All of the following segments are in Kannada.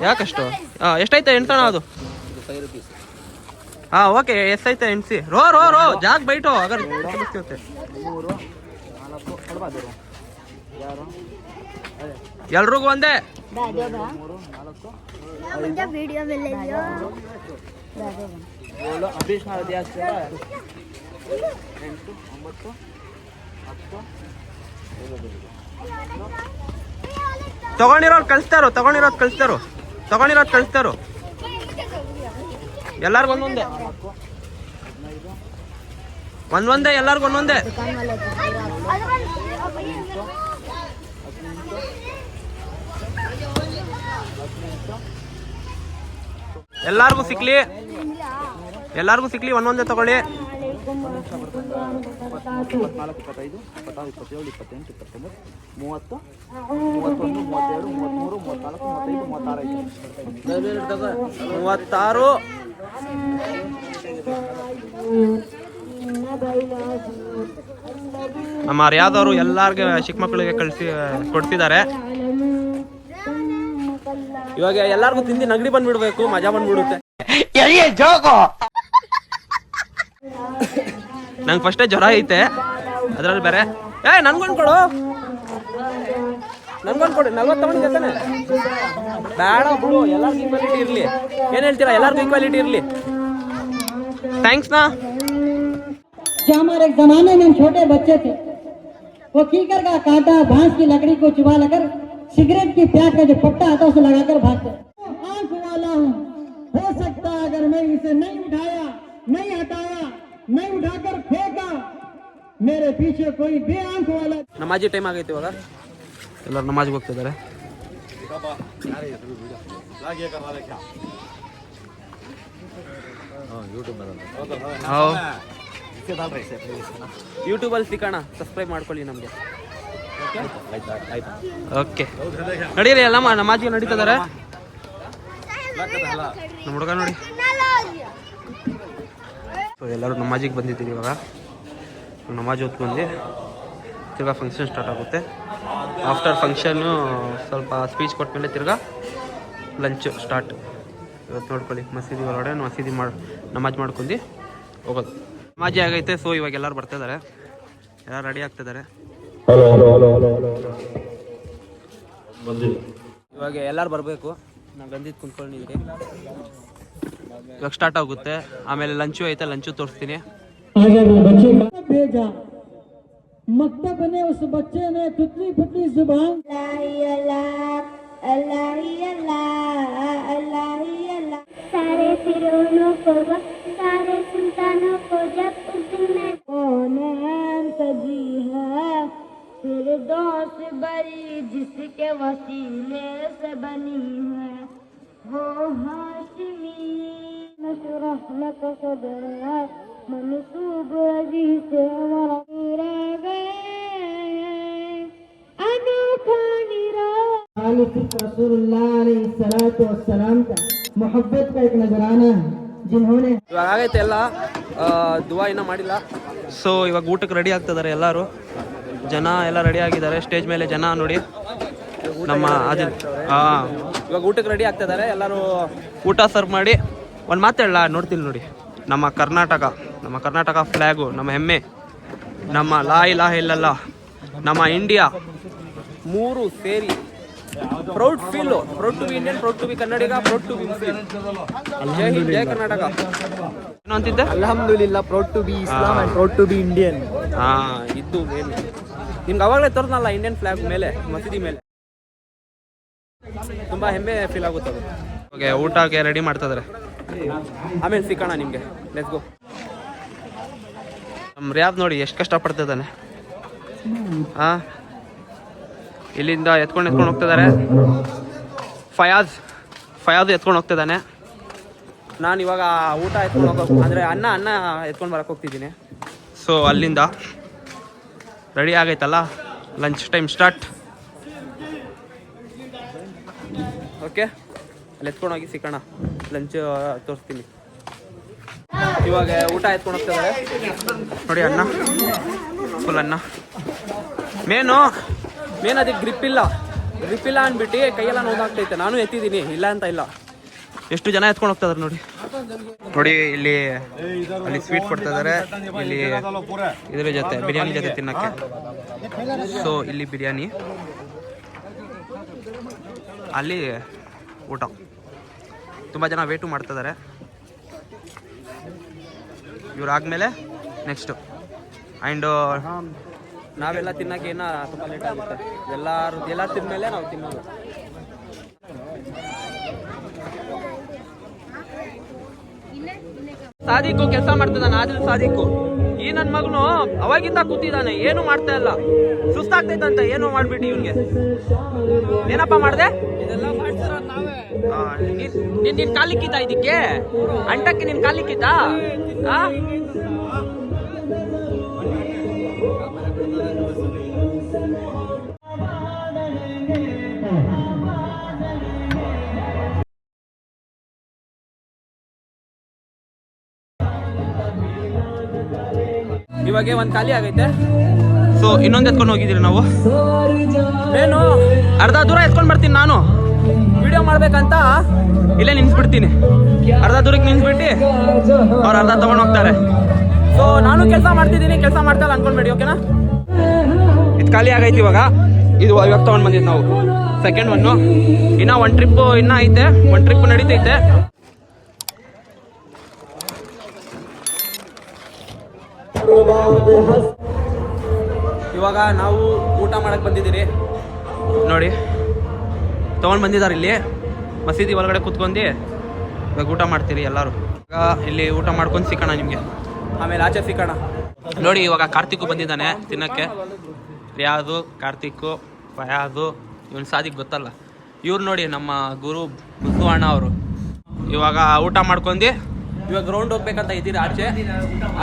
ಯಾಕಷ್ಟು? ಎಷ್ಟೈತೆ ಎಣ್ತಣ ಅದು? ಓಕೆ, ಎಷ್ಟೈತೆ ಎಣ್ಸಿ. ರೋ ಜಾಗ್ ಬೈಟು ಅಗರ್ ಎಲ್ರಿಗೂ ಒಂದೇ. ತಗೊಂಡಿರೋದು ಕಳಿಸ್ತಾರೋ ಎಲ್ಲಾರ್ಗು ಒಂದೊಂದೇ ಎಲ್ಲಾರ್ಗು ಒಂದೊಂದೇ. ಎಲ್ಲಾರ್ಗು ಸಿಕ್ಲಿ ಒಂದೊಂದೇ ತಗೊಳ್ಳಿ. 24, 25, 26, 27, 28, 29, 30, 31, 32, 33, 36. ನಮ್ಮ ಯಾವ್ದವರು ಎಲ್ಲಾರ್ಗೆ ಚಿಕ್ಕ ಮಕ್ಕಳಿಗೆ ಕೊಡ್ತಿದ್ದಾರೆ. ಇವಾಗ ಎಲ್ಲಾರ್ಗು ತಿಂದು ನಗಡಿ ಬಂದ್ಬಿಡ್ಬೇಕು, ಮಜಾ ಬಂದ್ಬಿಡುತ್ತೆ. ನಂಗೆ ಫಸ್ಟೇ ಜ್ವರ ಐತೆ, ಅದ್ರಲ್ಲಿ ಬೇರೆ. ನನ್ಗೊಂದು ಕೊಡು 40 ತಗೊಂಡಿದ್ದಾನೆ. ಬೇಡ ಬಿಡು, ಎಲ್ಲರಿಗೂ ಈಕ್ವಾಲಿಟಿ ಇರಲಿ. ಏನು ಹೇಳ್ತೀರಾ? ಎಲ್ಲರಿಗೂ ಈಕ್ವಾಲಿಟಿ ಇರಲಿ. ಥ್ಯಾಂಕ್ಸ್ ನಾ. हमारे जमाने में छोटे बच्चे थे, वो कीकर का कांटा बांस की लकड़ी को चुभा लेकर सिगरेट की प्याक का जो पट्टा आता है उसे लगाकर भागते। आंख वाला हूँ, हो सकता है अगर मैं इसे नहीं उठाया, नहीं हटाया, नहीं उठाकर फेंका, मेरे पीछे कोई बेआंख वाला. ನಮಾಜಿ ಟೈಮ್ ಆಗೈತೆ ಇವಾಗ. ಎಲ್ಲರೂ ನಮಾಜ್ಗೆ ಹೋಗ್ತಿದ್ದಾರೆ. ಯೂಟ್ಯೂಬಲ್ಲಿ ಸಿಗೋಣ, ಸಬ್ಸ್ಕ್ರೈಬ್ ಮಾಡ್ಕೊಳ್ಳಿ ನಮಗೆ. ಓಕೆ, ನಡೀರಿ ಎಲ್ಲ ನಮಾಜ್ಗೆ ನಡೀತಿದ್ದಾರೆ. ನಮ್ಮ ಹುಡುಗ ನೋಡಿ. ಎಲ್ಲರೂ ನಮಾಜಿಗೆ ಬಂದಿದ್ದೀರಿ. ಇವಾಗ ನಮಾಜ್ ಹೊತ್ತು ಬಂದು ತಿರ್ಗಾ ಫಂಕ್ಷನ್ ಸ್ಟಾರ್ಟ್ ಆಗುತ್ತೆ. ಆಫ್ಟರ್ ಫಂಕ್ಷನ್ನು ಸ್ವಲ್ಪ ಸ್ಪೀಚ್ ಕೊಟ್ಮೇಲೆ ತಿರ್ಗಾ ಲಂಚ್ ಸ್ಟಾರ್ಟ್. ಇವತ್ತು ನೋಡ್ಕೊಳ್ಳಿ, ಮಸೀದಿ ಒಳಗಡೆ ನಮಾಜ್ ಮಾಡ್ಕೊಂಡು ಹೋಗೋದು. ನಮಾಜಿ ಆಗೈತೆ. ಸೊ ಇವಾಗ ಎಲ್ಲರೂ ಬರ್ತಿದ್ದಾರೆ, ಎಲ್ಲರೂ ರೆಡಿ ಆಗ್ತಿದ್ದಾರೆ. ಇವಾಗ ಎಲ್ಲರೂ ಬರಬೇಕು. ನಾವು ಬಂದಿದ್ದು ಕುಂತ್ಕೊಂಡಿದ್ದೀರಿ. ಇವಾಗ ಸ್ಟಾರ್ಟ್ ಆಗುತ್ತೆ. ಆಮೇಲೆ ಲಂಚು ಐತೆ, ಲಂಚು ತೋರಿಸ್ತೀನಿ. मकतब ने उस बच्चे ने पुतली पुतली जुबान सारे फिरौनों को सारे सुल्तानों को जब उस दिन में सजी है फिरदौस बरी जिसके वसीले से बनी है वो हाशिमी नशरह लक सदरा मनसूब रजी से हमारा मोहब्बत का एक नजराना है जिन्होंने. ಇವಾಗ ಆಗೈತೆ ಎಲ್ಲ. ದುವಾ ಇನ್ನೂ ಮಾಡಿಲ್ಲ. ಸೊ ಇವಾಗ ಊಟಕ್ಕೆ ರೆಡಿ ಆಗ್ತಿದ್ದಾರೆ ಎಲ್ಲರೂ. ಜನ ಎಲ್ಲ ರೆಡಿ ಆಗಿದ್ದಾರೆ. ಸ್ಟೇಜ್ ಮೇಲೆ ಜನ ನೋಡಿ. ನಮ್ಮ ಇವಾಗ ಊಟಕ್ಕೆ ರೆಡಿ ಆಗ್ತಿದ್ದಾರೆ ಎಲ್ಲರೂ. ಊಟ ಸರ್ವ್ ಮಾಡಿ ಒಂದು ಮಾತಾಡಲ್ಲ ನೋಡ್ತೀನಿ ನೋಡಿ. ನಮ್ಮ ಕರ್ನಾಟಕ ಫ್ಲ್ಯಾಗು, ನಮ್ಮ ಹೆಮ್ಮೆ, ನಮ್ಮ ಲಾ ಇಲಾಹ ಇಲ್ಲಲ್ಲಾಹ್, ನಮ್ಮ ಇಂಡಿಯಾ, ಮೂರು ಸೇರಿ proud feel. Proud to be Indian, proud to be Kannadiga, proud to be Muslim. ಜೈ ಹಿಂದ್, ಜೈ ಕರ್ನಾಟಕ. ಏನು ಅಂತಿದ್ದೆ? ಅಲ್ಹಮ್ದುಲಿಲ್ಲಾ, proud to be Islam and proud to be Indian. ಇದ್ದು ಮೇನ್ ನಿಮ್ಗೆ ಅವಾಗಲೇ ತೋರಿದ್ನಲ್ಲ ಇಂಡಿಯನ್ ಫ್ಲ್ಯಾಗ್ ಮೇಲೆ, ಮಸೀದಿ ಮೇಲೆ. ತುಂಬ ಹೆಮ್ಮೆ ಫೀಲ್ ಆಗುತ್ತೆ ಅದು. ಓಕೆ, ಊಟಕ್ಕೆ ರೆಡಿ ಮಾಡ್ತಿದ್ದಾರೆ. ಆಮೇಲೆ ಸಿಗೋಣ ನಿಮಗೆ. Let's go. ನಮ್ಮ ರ್ಯಾಬ್ ನೋಡಿ ಎಷ್ಟು ಕಷ್ಟಪಡ್ತಿದ್ದಾನೆ. ಇಲ್ಲಿಂದ ಎತ್ಕೊಂಡು ಹೋಗ್ತಿದ್ದಾರೆ. ಫಯಾಜ್ ಎತ್ಕೊಂಡು ಹೋಗ್ತಿದ್ದಾನೆ. ನಾನು ಇವಾಗ ಊಟ ಎತ್ಕೊಂಡು ಹೋಗೋ ಅಂದರೆ ಅನ್ನ ಎತ್ಕೊಂಡು ಬರೋಕ್ಕೆ ಹೋಗ್ತಿದ್ದೀನಿ. ಸೊ ಅಲ್ಲಿಂದ ರೆಡಿ ಆಗೈತಲ್ಲ, ಲಂಚ್ ಟೈಮ್ ಸ್ಟಾರ್ಟ್. ಓಕೆ, ಅಲ್ಲಿ ಎತ್ಕೊಂಡೋಗಿ ಸಿಗೋಣ. ಲಂಚ್ ತೋರಿಸ್ತೀನಿ. ಇವಾಗ ಊಟ ಎತ್ಕೊಂಡು ಹೋಗ್ತಿದ್ದಾರೆ ನೋಡಿ. ಅನ್ನ, ಫುಲ್ ಅನ್ನ. ಮೇನ್ ಅದಕ್ಕೆ ಗ್ರಿಪ್ ಇಲ್ಲ. ರಿಫಿಲ್ಲ ಅಂದ್ಬಿಟ್ಟು ಕೈಯೆಲ್ಲ ನೋವಾಗ್ತೈತೆ. ನಾನು ಎತ್ತಿದ್ದೀನಿ, ಇಲ್ಲ ಅಂತ ಇಲ್ಲ. ಎಷ್ಟು ಜನ ಎತ್ಕೊಂಡು ಹೋಗ್ತಾ ಇದಾರೆ ನೋಡಿ. ನೋಡಿ ಇಲ್ಲಿ ಸ್ವೀಟ್ ಕೊಡ್ತಾ ಇದಾರೆ, ಇಲ್ಲಿ ಇದ್ರ ಜೊತೆ ಬಿರಿಯಾನಿ ಜೊತೆ ತಿನ್ನಕ್ಕೆ. ಸೊ ಇಲ್ಲಿ ಬಿರಿಯಾನಿ, ಅಲ್ಲಿ ಊಟ. ತುಂಬ ಜನ ವೇಟು ಮಾಡ್ತಾ ಇದ್ದಾರೆ. ಇವ್ರು ಆದಮೇಲೆ ನೆಕ್ಸ್ಟು ಆ್ಯಂಡ್ ನಾವೆಲ್ಲ ತಿನ್ನೋಕೆ ಏನೋ ತುಂಬ ಲೇಟ್ ಆಗುತ್ತೆ. ಎಲ್ಲ ತಿಂದಮೇಲೆ ನಾವು ತಿನ್ನೋದು. ಸಾದಿಕು ಕೆಲಸ ಮಾಡ್ತಿದ್ದಾನೆ, ಆದಿಲ್ ಸಾದಿಕು. ಈ ನನ್ನ ಮಗನು ಅವಾಗಿಂದ ಕೂತಿದ್ದಾನೆ, ಏನು ಮಾಡ್ತಾ ಇಲ್ಲ. ಸುಸ್ತಾಗ್ತೈತಂತ ಏನೋ ಮಾಡ್ಬಿಟ್ಟು ಇವನ್ಗೆ. ಏನಪ್ಪ ಮಾಡಿದೆ? ನಿನ್ ಕಾಲಿಕ್ಕಿತ ಇದಕ್ಕೆ ಅಂಟಕ್ಕೆ ನಿನ್ ಕಾಲಿಕ್ಕಿತ. ಇವಾಗ ಒಂದ್ ಖಾಲಿ ಆಗೈತೆ. ಸೊ ಇನ್ನೊಂದು ಎತ್ಕೊಂಡು ಹೋಗಿದ್ದೀರಿ ನಾವು. ಏನು ಅರ್ಧ ದೂರ ಎತ್ಕೊಂಡು ಬರ್ತೀನಿ ನಾನು. ವಿಡಿಯೋ ಮಾಡ್ಬೇಕಂತ ಇಲ್ಲೇ ನಿನ್ಸ್ಬಿಡ್ತೀನಿ. ಅರ್ಧ ದೂರಕ್ಕೆ ನಿನ್ಸ್ಬಿಟ್ಟು ಅವ್ರು ಅರ್ಧ ತಗೊಂಡು ಹೋಗ್ತಾರೆ. ಸೊ ನಾನು ಕೆಲಸ ಮಾಡ್ತಿದ್ದೀನಿ, ಕೆಲಸ ಮಾಡ್ತಾ ಅನ್ಕೊಂಡ್ಬೇಡಿ, ಓಕೆನಾ? ಇದು ಖಾಲಿ ಆಗೈತಿ ಇವಾಗ. ಇದು ಇವಾಗ ತಗೊಂಡ್ ಬಂದಿದ್ದು ನಾವು ಸೆಕೆಂಡ್ ಒನ್ನು. ಇನ್ನ ಒಂದು ಟ್ರಿಪ್ ಇನ್ನ ಐತೆ, ಒಂದು ಟ್ರಿಪ್ ನಡೀತೈತೆ. ಇವಾಗ ನಾವು ಊಟ ಮಾಡಕ್ ಬಂದಿದ್ದೀರಿ ನೋಡಿ. ತಗೊಂಡ್ ಬಂದಿದ್ದಾರೆ ಇಲ್ಲಿ ಮಸೀದಿ ಒಳಗಡೆ ಕೂತ್ಕೊಂಡು. ಇವಾಗ ಊಟ ಮಾಡ್ತೀರಿ ಎಲ್ಲರೂ. ಇವಾಗ ಇಲ್ಲಿ ಊಟ ಮಾಡ್ಕೊಂಡು ಸಿಕ್ಕಣ ನಿಮಗೆ, ಆಮೇಲೆ ಆಚೆ ಸಿಕ್ಕಣ. ನೋಡಿ ಇವಾಗ ಕಾರ್ತಿಕ್ ಬಂದಿದ್ದಾನೆ ತಿನ್ನಕ್ಕೆ. ರಿಯಾದು, ಕಾರ್ತಿಕ್, ಫಯಾದು, ಇವನ್ ಸಾದಿಕ್ ಗೊತ್ತಲ್ಲ. ಇವ್ರು ನೋಡಿ ನಮ್ಮ ಗುರು ಮುದ್ದು ಅಣ್ಣ ಅವರು. ಇವಾಗ ಊಟ ಮಾಡ್ಕೊಂಡು ಇವಾಗ ರೌಂಡ್ ಹೋಗ್ಬೇಕಂತ ಇದ್ದೀರಿ.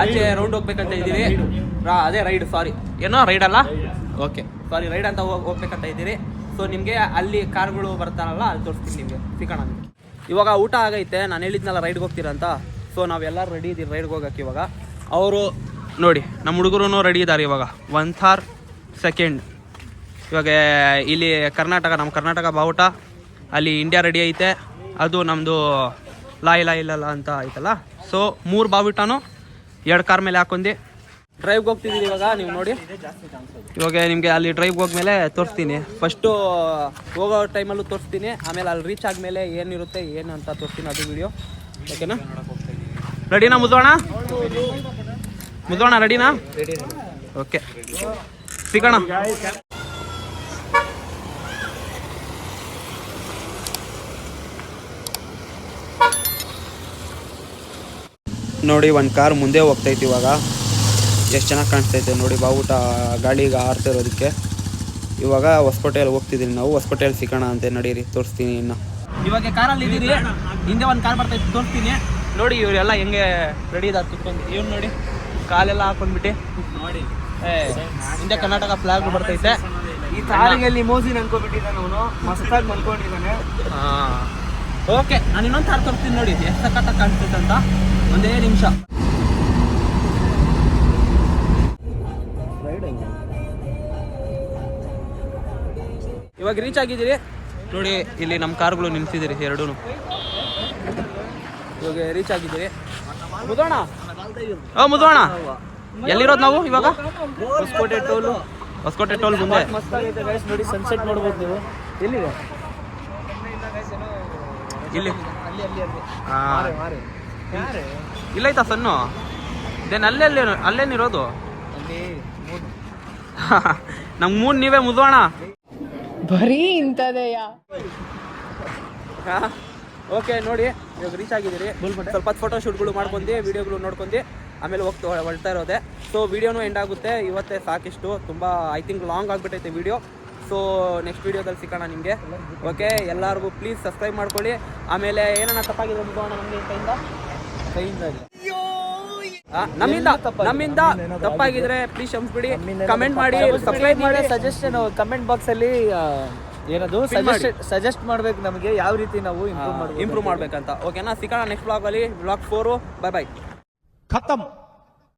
ಆಚೆ ರೌಂಡ್ ಹೋಗ್ಬೇಕಂತ ಇದ್ದೀರಿ. ಅದೇ ರೈಡ್, ಸಾರಿ ಏನೋ ರೈಡ್ ಅಲ್ಲ, ಓಕೆ ಸಾರಿ ರೈಡ್ ಅಂತ ಹೋಗ್ಬೇಕಂತ ಇದ್ದೀರಿ. ಸೊ ನಿಮಗೆ ಅಲ್ಲಿ ಕಾರ್ಗಳು ಬರ್ತಾರಲ್ಲ, ಅಲ್ಲಿ ತೋರಿಸ್ತೀನಿ ನಿಮಗೆ, ಸಿಗೋಣ ನಿಮಗೆ. ಇವಾಗ ಊಟ ಆಗೈತೆ. ನಾನು ಹೇಳಿದ್ನಲ್ಲ ರೈಡ್ಗೆ ಹೋಗ್ತೀರಂತ. ಸೊ ನಾವೆಲ್ಲರೂ ರೆಡಿ ಇದ್ದೀವಿ ರೈಡ್ಗೆ ಹೋಗೋಕ್ಕೆ. ಇವಾಗ ಅವರು ನೋಡಿ ನಮ್ಮ ಹುಡುಗರು ರೆಡಿ ಇದ್ದಾರೆ. ಇವಾಗ 1 ಸೆಕೆಂಡ್. ಇವಾಗ ಇಲ್ಲಿ ಕರ್ನಾಟಕ, ನಮ್ಮ ಕರ್ನಾಟಕ ಬಾವುಟ, ಅಲ್ಲಿ ಇಂಡಿಯಾ ರೆಡಿ ಐತೆ. ಅದು ನಮ್ಮದು ಲಾ ಇಲ್ಲಲ್ಲ ಅಂತ ಐತಲ್ಲ. ಸೊ 3 ಬಾವುಟನೂ 2 ಕಾರ್ ಮೇಲೆ ಹಾಕೊಂಡು ಡ್ರೈವ್ಗೆ ಹೋಗ್ತಿದ್ದೀವಿ ಇವಾಗ. ನೀವು ನೋಡಿ ಇವಾಗ ನಿಮಗೆ ಅಲ್ಲಿ ಡ್ರೈವ್ಗೆ ಹೋದ್ಮೇಲೆ ತೋರಿಸ್ತೀನಿ. ಫಸ್ಟು ಹೋಗೋ ಟೈಮಲ್ಲೂ ತೋರಿಸ್ತೀನಿ, ಆಮೇಲೆ ಅಲ್ಲಿ ರೀಚ್ ಆದಮೇಲೆ ಏನಿರುತ್ತೆ ಏನು ಅಂತ ತೋರಿಸ್ತೀನಿ, ಅದು ವಿಡಿಯೋ, ಓಕೆನಾ? ರೆಡಿನಾ ಮುದ್ದೋಣ? ರೆಡಿನಾ? ಓಕೆ, ಸಿಗೋಣ. ನೋಡಿ ಒಂದು ಕಾರ್ ಮುಂದೆ ಹೋಗ್ತೈತಿ ಇವಾಗ. ಎಷ್ಟು ಚೆನ್ನಾಗಿ ಕಾಣಿಸ್ತೈತೆ ನೋಡಿ ಬಾವುಟ ಗಾಳಿಗೆ ಆರ್ತಿರೋದಕ್ಕೆ. ಇವಾಗ ಹೊಸಕೋಟೆಯಲ್ಲಿ ಹೋಗ್ತಿದ್ದೀವಿ ನಾವು. ಹೊಸಕೋಟೆಯಲ್ಲಿ ಸಿಗೋಣ ಅಂತ ನಡೀರಿ, ತೋರಿಸ್ತೀನಿ. ಇನ್ನು ಇವಾಗ ಕಾರಲ್ಲಿ ಇದ್ದೀರಿ, ಹಿಂದೆ ಒಂದು ಕಾರ್ ಬರ್ತೈತಿ, ತೋರಿಸ್ತೀನಿ ನೋಡಿ. ಇವರೆಲ್ಲ ಹೆಂಗೆ ರೆಡಿ ಇದ್ದಾರೆ ಕುತ್ಕೊಂಡು. ಇವ್ನು ನೋಡಿ ಕಾಲೆಲ್ಲ ಹಾಕೊಂಡ್ಬಿಟ್ಟು ನೋಡಿ. ಹಿಂದೆ ಕರ್ನಾಟಕ ಫ್ಲಾಗ್ ಬರ್ತೈತೆ. ಈ ಕಾರಿಗೆ ಲಿಮೋಸಿನ್ ಅನ್ಕೋಬಿಟ್ಟಿದ್ದಾನೆ ಅವನು, ಮಸ್ತಾಗಿ ಮಲ್ಕೊಂಡಿದ್ದಾನೆ. ಹಾಂ ಓಕೆ, ನಾನು ಇನ್ನೊಂದು ಕಾರ್ ತೋರಿಸ್ತೀನಿ ನೋಡಿ ಎಷ್ಟು ಸಖತ್ತಾಗಿ ಕಾಣಿಸ್ತೈತೆ ಅಂತ. ಒಂದೇ ನಿಮಿಷ. ಇವಾಗ ರೀಚ್ ಆಗಿದ್ದೀರಿ ನೋಡಿ. ಇಲ್ಲಿ ನಮ್ಮ ಕಾರ್ಗಳು ನಿಲ್ಸಿದ್ದೀರಿ ಎರಡೂ. ಇವಾಗ ರೀಚ್ ಆಗಿದ್ದೀರಿ. ಮುದೋಣ ಮುದೋಣ ಎಲ್ಲಿರೋದು ನಾವು ಇವಾಗ? ಹೊಸಕೋಟೆ ಟೋಲ್ ಮುಂದೆ. ನೋಡಿ ಸನ್ಸೆಟ್ ನೋಡ್ಬೋದು ನೀವು. ಎಲ್ಲಿದೆ? ಇಲ್ಲಿ ಇಲ್ಲೈತಾ ಸಣ್ಣ? ದೆನ್ ಅಲ್ಲೇನಿರೋದು? ನಮ್ಗೆ 3 ನೀವೇ ಮುದೋಣ. ಬರೀ ಇಂಥದೆಯ. ಓಕೆ ನೋಡಿ ಇವಾಗ ರೀಚ್ ಆಗಿದ್ದೀರಿ. ಸ್ವಲ್ಪ ಫೋಟೋ ಶೂಟ್ಗಳು ಮಾಡ್ಕೊಂಡು ವಿಡಿಯೋಗಳು ನೋಡ್ಕೊಂಡು ಆಮೇಲೆ ಹೊಳ್ತಾ ಇರೋದೆ. ಸೊ ವಿಡಿಯೋನು ಎಂಡ್ ಆಗುತ್ತೆ ಇವತ್ತೇ, ಸಾಕಿಷ್ಟು. ತುಂಬ ಐ ಥಿಂಕ್ ಲಾಂಗ್ ಆಗಿಬಿಟ್ಟೈತೆ ವಿಡಿಯೋ. ಸೊ ನೆಕ್ಸ್ಟ್ ವಿಡಿಯೋದಲ್ಲಿ ಸಿಗೋಣ ನಿಮಗೆ. ಓಕೆ, ಎಲ್ಲರಿಗೂ ಪ್ಲೀಸ್ ಸಬ್ಸ್ಕ್ರೈಬ್ ಮಾಡ್ಕೊಳ್ಳಿ. ಆಮೇಲೆ ಏನನ್ನ ತಪ್ಪಾಗಿದೆ ಮುಗೋಣ ನಮಗೆ ನಮ್ಮಿಂದ ತಪ್ಪಾಗಿದ್ರೆ ಪ್ಲೀಸ್ ಕ್ಷಮಿಸ್ಬಿಡಿ. ಕಮೆಂಟ್ ಮಾಡಿ, ಸಬ್ಸ್ಕ್ರೈಬ್ ಮಾಡಿ, ಸಜೆಷನ್ ಕಮೆಂಟ್ ಬಾಕ್ಸ್ ಅಲ್ಲಿ ಏನದು ಸಜೆಸ್ಟ್ ಮಾಡ್ಬೇಕು ನಮಗೆ, ಯಾವ ರೀತಿ ನಾವು ಇಂಪ್ರೂವ್ ಮಾಡ್ಬೇಕಂತ. ಓಕೆನಾ? ಸಿಗೋಣ ನೆಕ್ಸ್ಟ್ ಬ್ಲಾಗ್ ಅಲ್ಲಿ, ಬ್ಲಾಗ್ 4. ಬೈ. ಖತಮ್.